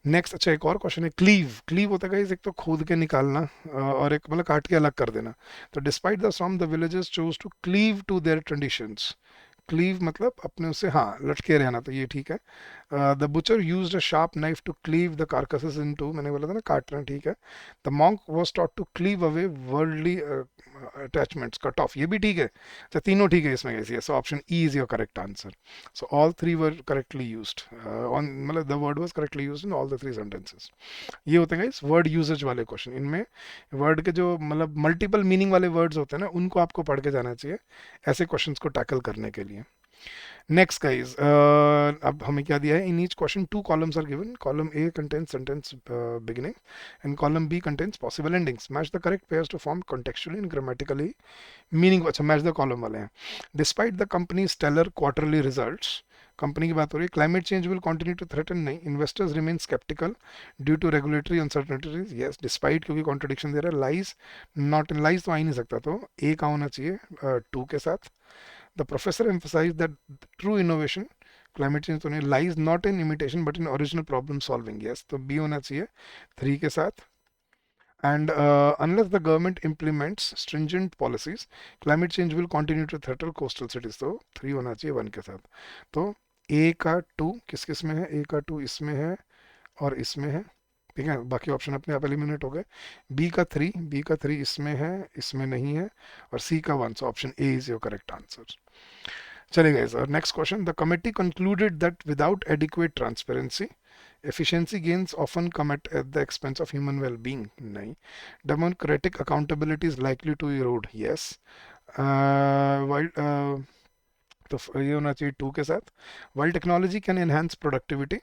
A: Next, अच्छा एक और क्वेश्चन है, क्लीव, क्लीव होता है गाइस एक तो खोद के निकालना और एक मतलब काट के अलग कर देना। तो despite the storm the villagers chose to cleave to their traditions, cleave मतलब अपने उससे हाँ लटके रहना, तो ये ठीक है। The butcher used a sharp knife to cleave the carcasses into, मैंने बोला था ना काटना, ठीक है। The monk was taught to cleave away worldly attachments, cut off, ये भी ठीक है। तो तीनों ठीक है इसमें कैसी है, so option E is your correct answer. So all three were correctly used on, मतलब the word was correctly used in all the three sentences. ये होते हैं इस वर्ड यूजेज वाले क्वेश्चन। इनमें वर्ड के जो मतलब मल्टीपल मीनिंग वाले वर्ड्स होते हैं ना, उनको आपको पढ़ के जाना चाहिए ऐसे क्वेश्चंस को टैकल करने के लिए। नेक्स्ट गाइज, अब हमें क्या दिया है, in each question two columns are given, column A contains sentence beginning and column B contains possible endings, match the correct pairs to form contextually and grammatically meaning, अच्छा match the column वाले हैं। Despite the company stellar quarterly results, company की बात हो रही है, climate change will continue to threaten, नहीं, investors remain sceptical due to regulatory uncertainties, yes, despite क्योंकि कॉन्ट्रडिक्शन दे रहा है, लाइज, नॉट इन, लाइज तो आ ही नहीं सकता, तो ए का होना चाहिए टू के साथ। The professor emphasized that true innovation, climate change तो नहीं, lies not in imitation but in original problem solving, yes, तो बी होना चाहिए थ्री के साथ। And unless the government implements stringent policies, climate change will continue to threaten coastal cities, तो three होना चाहिए वन के साथ। तो ए का टू किस किस में है, ए का टू इसमें है और इसमें है, ठीक है, बाकी ऑप्शन अपने आप एलिमिनेट हो गए। बी का थ्री इसमें है, इसमें नहीं है, और सी का one, so option A is your correct answer. चलेगा sir, next question, the committee concluded that without adequate transparency efficiency gains often come at the expense of human well-being, nahi. Democratic accountability is likely to erode, yes. While तो ये होना चाहिए to के साथ। While technology can enhance productivity,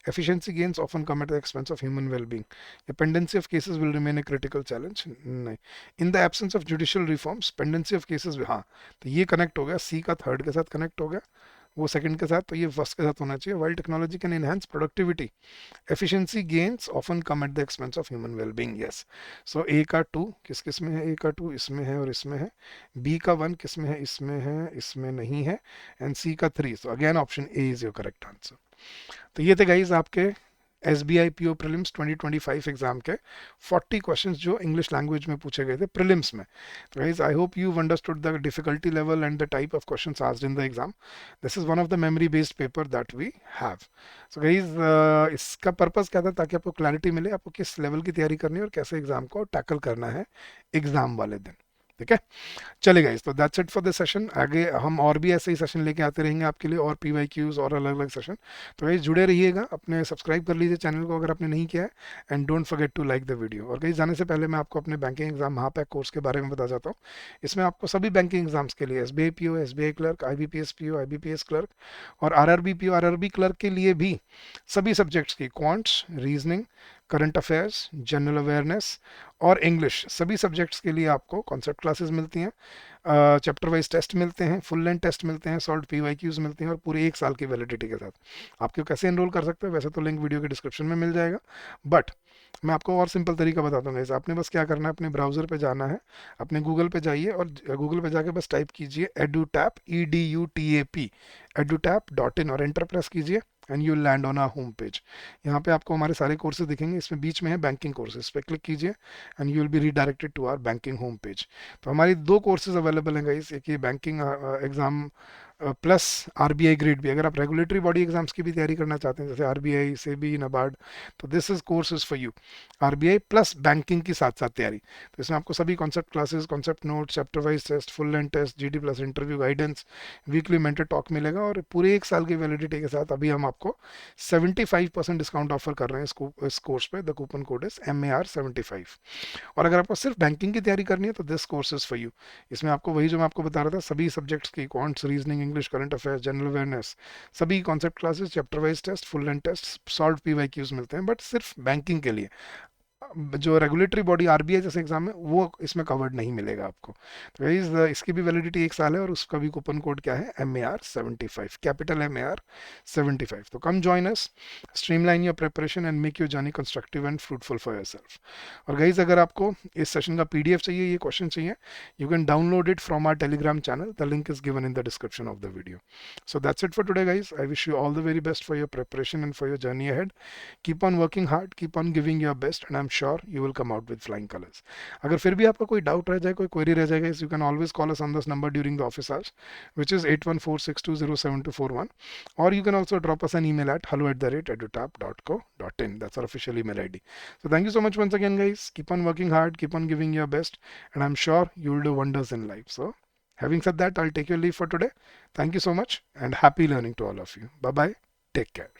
A: efficiency gains often come at the expense of human well-being, a pendency of cases will remain a critical challenge, नहीं। in the absence of judicial reforms pendency of cases, हाँ, तो ये connect हो गया, सी का third के साथ connect हो गया, वो सेकंड के साथ, तो ये फर्स्ट के साथ होना चाहिए। While technology can enhance productivity, efficiency gains often come at the expense of human well-being, yes. So a का टू किस किस में है, a का टू इसमें है और इसमें है, b का वन किस में है, इसमें है, इसमें नहीं है, एंड c का three, so again option A is your correct answer. तो ये थे गाइज आपके S B I P O prelims 2025 exam के 40 क्वेश्चंस जो इंग्लिश लैंग्वेज में पूछे गए थे प्रिलिम्स में। तो guys I hope you understood the difficulty level and the type of questions asked in the exam. This is one of the memory based paper that we have. So guys इसका purpose क्या था, ताकि आपको clarity मिले आपको किस level की तैयारी करनी है और कैसे एग्जाम को टैकल करना है एग्जाम वाले दिन, ठीक है। चलेगा इस, तो that's it for this session. आगे हम और भी ऐसे ही सेशन लेके आते रहेंगे आपके लिए, और PYQs और अलग अलग सेशन। तो गाइस जुड़े रहिएगा, अपने सब्सक्राइब कर लीजिए चैनल को अगर आपने नहीं किया है, and don't forget to like the video. और गाइस जाने से पहले मैं आपको अपने बैंकिंग एग्जाम महापैक कोर्स के बारे में बता जाता हूँ। इसमें आपको सभी बैंकिंग एग्जाम्स के लिए SBI PO, SBI clerk, IBPS PO, IBPS clerk और RRB PO, RRB क्लर्क के लिए भी सभी सब्जेक्ट्स की quants, reasoning, current affairs, general awareness और इंग्लिश, सभी सब्जेक्ट्स के लिए आपको कॉन्सेप्ट क्लासेस मिलती हैं, चैप्टर वाइज टेस्ट मिलते हैं, फुल लेंथ टेस्ट मिलते हैं, सॉल्व PYQs मिलते हैं, और पूरे एक साल की वैलिडिटी के साथ। आपको कैसे एनरोल कर सकते हैं, वैसे तो लिंक वीडियो के डिस्क्रिप्शन में मिल जाएगा, बट मैं आपको और सिंपल तरीका बताता हूँ। जैसे आपने बस क्या करना है, अपने ब्राउज़र पे जाना है, अपने गूगल पे जाइए और गूगल पे जाके बस टाइप कीजिए edutap, EDUTAP, edutap.in और एंटर प्रेस कीजिए and you land on a home page. यहाँ पे आपको हमारे सारे कोर्सेज दिखेंगे, इसमें बीच में है बैंकिंग कोर्सेज, पे क्लिक कीजिए and you will be redirected to our banking home page. तो हमारी दो कोर्सेज अवेलेबल हैं गाइस, एक ये banking exam plus RBI grade भी, अगर आप रेगुलेटरी बॉडी एग्जाम्स की भी तैयारी करना चाहते हैं जैसे RBI, सेबी, नबार्ड, तो this is course is for you. RBI plus banking की साथ साथ तैयारी, तो इसमें आपको सभी concept classes, concept note, chapter wise test, full length test, GD plus interview guidance, weekly mentor talk मिलेगा, और पूरे एक साल की वैलिडिटी के साथ अभी हम आपको 75% डिस्काउंट ऑफर कर रहे हैं इस कोर्स पे। The coupon code is MAR75। और अगर आपको सिर्फ बैंकिंग की तैयारी करनी है तो this course is for you. इसमें आपको वही जो मैं आपको बता रहा था, सभी सब्जेक्ट्स की quants, reasoning, English, current affairs, general awareness, सभी concept classes, chapter wise test, full length test, solve PYQs मिलते हैं, बट सिर्फ बैंकिंग के लिए। जो रेगुलेटरी बॉडी RBI जैसे एग्जाम है वो इसमें कवर्ड नहीं मिलेगा आपको। तो गाइस इसकी भी वैलिडिटी एक साल है, और उसका भी कूपन कोड क्या है, MAR75, कैपिटल MAR75। तो come join us, streamline your preparation and make your journey constructive and fruitful for yourself. और गाइस अगर आपको इस सेशन का PDF चाहिए, ये क्वेश्चन चाहिए, you can download it from our Telegram channel, the link is given in the description of the video. So that's it for today guys, I wish you all the very best for your preparation and for your journey ahead. Keep on working hard, keep on giving your best, and I'm sure you will come out with flying colors. अगर फिर भी आपका कोई doubt रह जाए, कोई query रह जाएगा, you can always call us on this number during the office hours, which is 8146207241, or you can also drop us an email at hello@edutap.co.in. That's our official email ID. So thank you so much once again, guys. Keep on working hard, keep on giving your best, and I'm sure you will do wonders in life. So having said that, I'll take your leave for today. Thank you so much and happy learning to all of you. Bye bye. Take care.